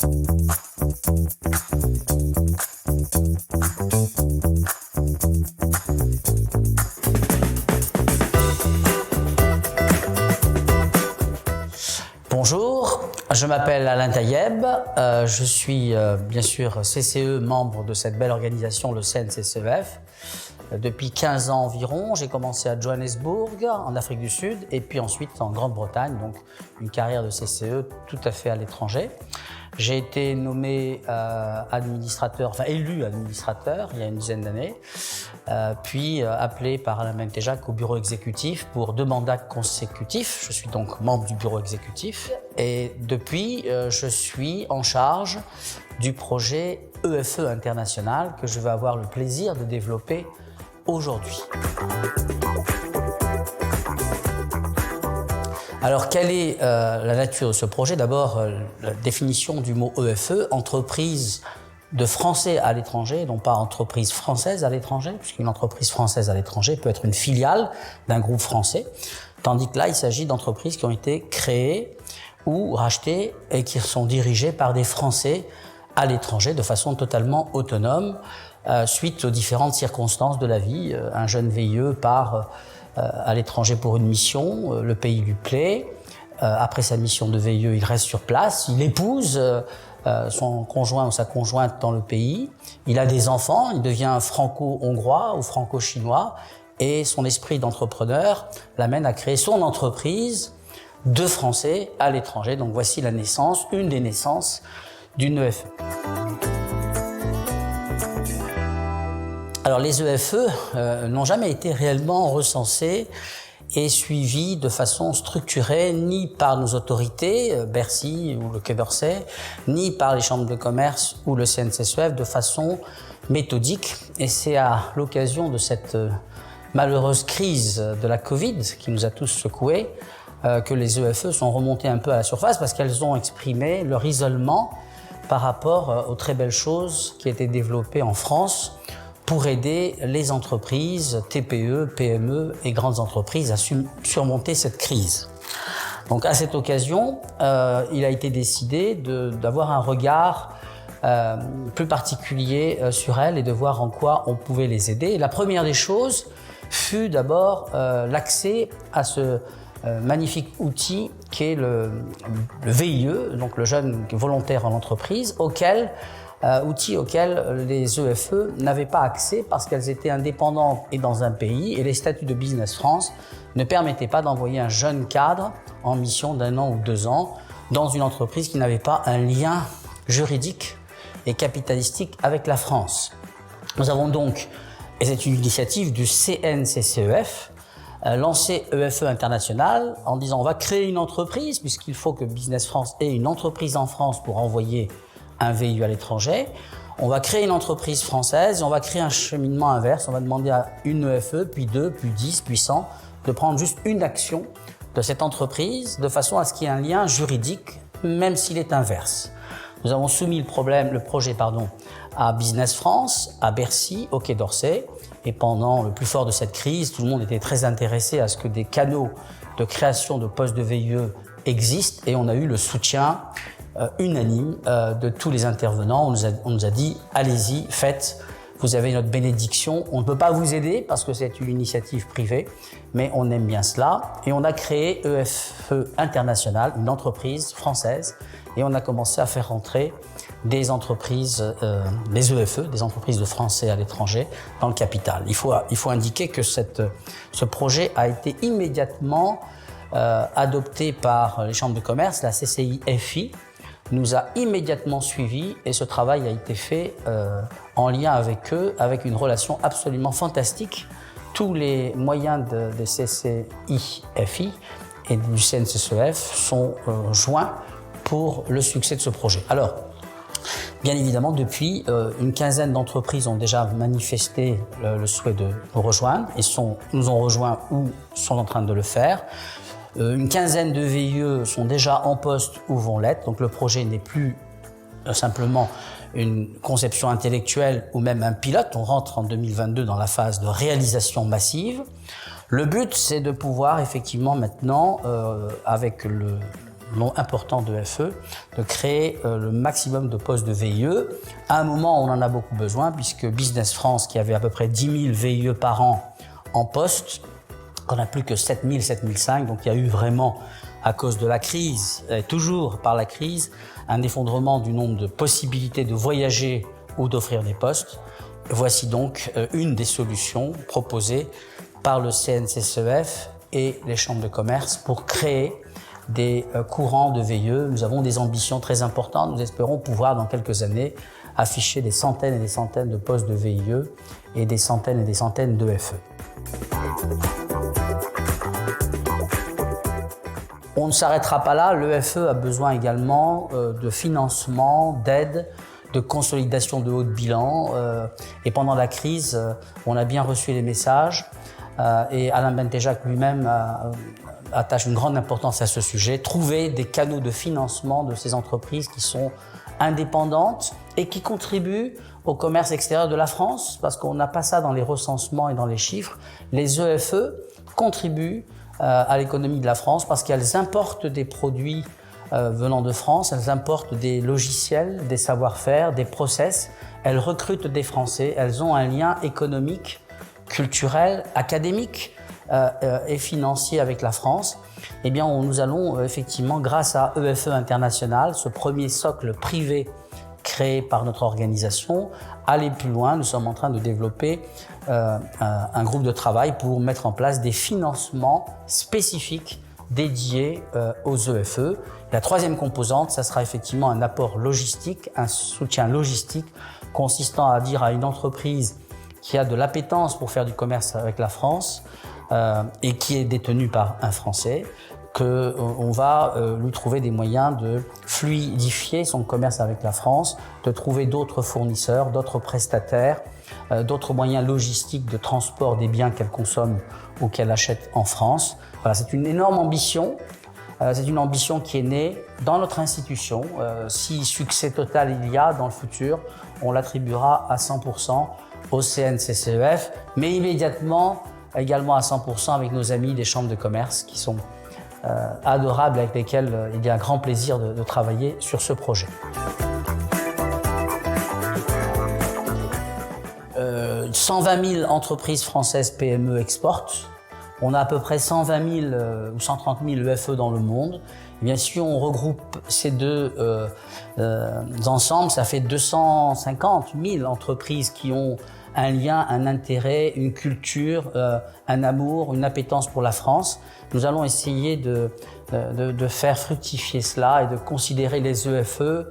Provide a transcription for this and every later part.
Bonjour, je m'appelle Alain Tayeb, je suis bien sûr CCE, membre de cette belle organisation, le CNCCEF. Depuis 15 ans environ, j'ai commencé à Johannesburg, en Afrique du Sud, et puis ensuite en Grande-Bretagne, donc une carrière de CCE tout à fait à l'étranger. J'ai été nommé élu administrateur il y a une dizaine d'années, puis appelé par Alain Mentejac au bureau exécutif pour 2 mandats consécutifs. Je suis donc membre du bureau exécutif et depuis, je suis en charge du projet EFE International que je vais avoir le plaisir de développer aujourd'hui. Alors, quelle est la nature de ce projet? D'abord, la définition du mot EFE, entreprise de Français à l'étranger, non pas entreprise française à l'étranger, puisqu'une entreprise française à l'étranger peut être une filiale d'un groupe français, tandis que là, il s'agit d'entreprises qui ont été créées ou rachetées et qui sont dirigées par des Français à l'étranger de façon totalement autonome, suite aux différentes circonstances de la vie. Un jeune VIE part à l'étranger pour une mission, le pays lui plaît. Après sa mission de VIE, il reste sur place, il épouse son conjoint ou sa conjointe dans le pays, il a des enfants, il devient franco-hongrois ou franco-chinois et son esprit d'entrepreneur l'amène à créer son entreprise de Français à l'étranger. Donc voici la naissance, une des naissances d'une EFE. Alors les EFE n'ont jamais été réellement recensés et suivis de façon structurée ni par nos autorités, Bercy ou le Quai d'Orsay, ni par les chambres de commerce ou le CNCCEF de façon méthodique. Et c'est à l'occasion de cette malheureuse crise de la Covid qui nous a tous secoués que les EFE sont remontés un peu à la surface parce qu'elles ont exprimé leur isolement par rapport aux très belles choses qui étaient développées en France pour aider les entreprises, TPE, PME et grandes entreprises à surmonter cette crise. Donc à cette occasion, il a été décidé d'avoir un regard plus particulier sur elles et de voir en quoi on pouvait les aider. Et la première des choses fut d'abord l'accès à ce magnifique outil qui est le VIE, donc le jeune volontaire en entreprise, outil auquel les EFE n'avaient pas accès parce qu'elles étaient indépendantes et dans un pays et les statuts de Business France ne permettaient pas d'envoyer un jeune cadre en mission d'1 an ou 2 ans dans une entreprise qui n'avait pas un lien juridique et capitalistique avec la France. Nous avons donc, et c'est une initiative du CNCCEF, lancé EFE International en disant on va créer une entreprise puisqu'il faut que Business France ait une entreprise en France pour envoyer un VIE à l'étranger. On va créer une entreprise française et on va créer un cheminement inverse. On va demander à une EFE, puis 2, puis 10, puis 100 de prendre juste une action de cette entreprise de façon à ce qu'il y ait un lien juridique, même s'il est inverse. Nous avons soumis le projet à Business France, à Bercy, au Quai d'Orsay. Et pendant le plus fort de cette crise, tout le monde était très intéressé à ce que des canaux de création de postes de VIE existent et on a eu le soutien unanime de tous les intervenants. On nous a dit allez-y, faites, vous avez notre bénédiction. On ne peut pas vous aider parce que c'est une initiative privée, mais on aime bien cela. Et on a créé EFE International, une entreprise française, et on a commencé à faire rentrer des entreprises, des EFE, des entreprises de Français à l'étranger, dans le capital. Il faut indiquer que ce projet a été immédiatement adopté par les chambres de commerce, la CCI-FI, nous a immédiatement suivis et ce travail a été fait en lien avec eux, avec une relation absolument fantastique. Tous les moyens des CCI-FI et du CNCCEF sont joints pour le succès de ce projet. Alors, bien évidemment, depuis, une quinzaine d'entreprises ont déjà manifesté le souhait de nous rejoindre et nous ont rejoints ou sont en train de le faire. Une quinzaine de VIE sont déjà en poste ou vont l'être, donc le projet n'est plus simplement une conception intellectuelle ou même un pilote. On rentre en 2022 dans la phase de réalisation massive. Le but, c'est de pouvoir effectivement maintenant, avec nombre important de FE, de créer le maximum de postes de VIE. À un moment, on en a beaucoup besoin, puisque Business France, qui avait à peu près 10 000 VIE par an en poste, on n'a plus que 7 000, 7 500, donc il y a eu vraiment, à cause de la crise, et toujours par la crise, un effondrement du nombre de possibilités de voyager ou d'offrir des postes. Voici donc une des solutions proposées par le CNCCEF et les chambres de commerce pour créer des courants de VIE. Nous avons des ambitions très importantes. Nous espérons pouvoir, dans quelques années, afficher des centaines et des centaines de postes de VIE et des centaines de FE. On ne s'arrêtera pas là. L'EFE a besoin également de financement, d'aide, de consolidation de haut de bilan. Et pendant la crise, on a bien reçu les messages. Et Alain Bentejac lui-même attache une grande importance à ce sujet. Trouver des canaux de financement de ces entreprises qui sont indépendantes et qui contribuent au commerce extérieur de la France, parce qu'on n'a pas ça dans les recensements et dans les chiffres. Les EFE contribuent à l'économie de la France parce qu'elles importent des produits venant de France, elles importent des logiciels, des savoir-faire, des process, elles recrutent des Français, elles ont un lien économique, culturel, académique et financier avec la France. Eh bien, nous allons effectivement, grâce à EFE International, ce premier socle privé créé par notre organisation, aller plus loin. Nous sommes en train de développer un groupe de travail pour mettre en place des financements spécifiques dédiés aux EFE. La troisième composante, ça sera effectivement un apport logistique, un soutien logistique consistant à dire à une entreprise qui a de l'appétence pour faire du commerce avec la France et qui est détenue par un Français, qu'on va lui trouver des moyens de fluidifier son commerce avec la France, de trouver d'autres fournisseurs, d'autres prestataires, d'autres moyens logistiques de transport des biens qu'elle consomme ou qu'elle achète en France. Voilà, c'est une énorme ambition. C'est une ambition qui est née dans notre institution. Si succès total il y a dans le futur, on l'attribuera à 100% au CNCCEF, mais immédiatement également à 100% avec nos amis des chambres de commerce qui sont adorables, avec lesquels il y a un grand plaisir de travailler sur ce projet. 120 000 entreprises françaises PME exportent. On a à peu près 120 000 ou 130 000 EFE dans le monde. Et bien, si on regroupe ces deux ensemble, ça fait 250 000 entreprises qui ont un lien, un intérêt, une culture, un amour, une appétence pour la France. Nous allons essayer de faire fructifier cela et de considérer les EFE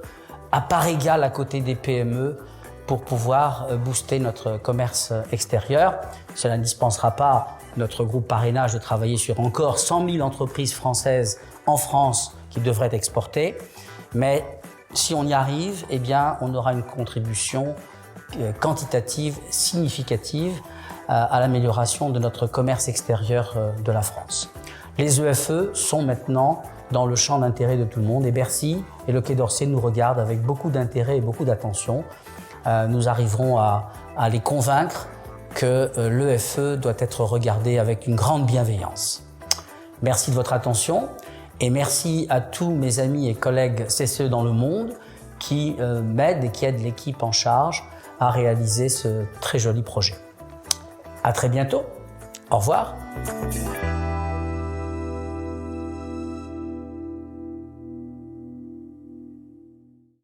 à part égale à côté des PME pour pouvoir booster notre commerce extérieur. Cela ne dispensera pas notre groupe parrainage de travailler sur encore 100 000 entreprises françaises en France qui devraient exporter. Mais si on y arrive, eh bien, on aura une contribution quantitative significative à l'amélioration de notre commerce extérieur de la France. Les EFE sont maintenant dans le champ d'intérêt de tout le monde et Bercy et le Quai d'Orsay nous regardent avec beaucoup d'intérêt et beaucoup d'attention. Nous arriverons à les convaincre que l'EFE doit être regardé avec une grande bienveillance. Merci de votre attention et merci à tous mes amis et collègues CCE dans le monde qui m'aident et qui aident l'équipe en charge à réaliser ce très joli projet. À très bientôt. Au revoir.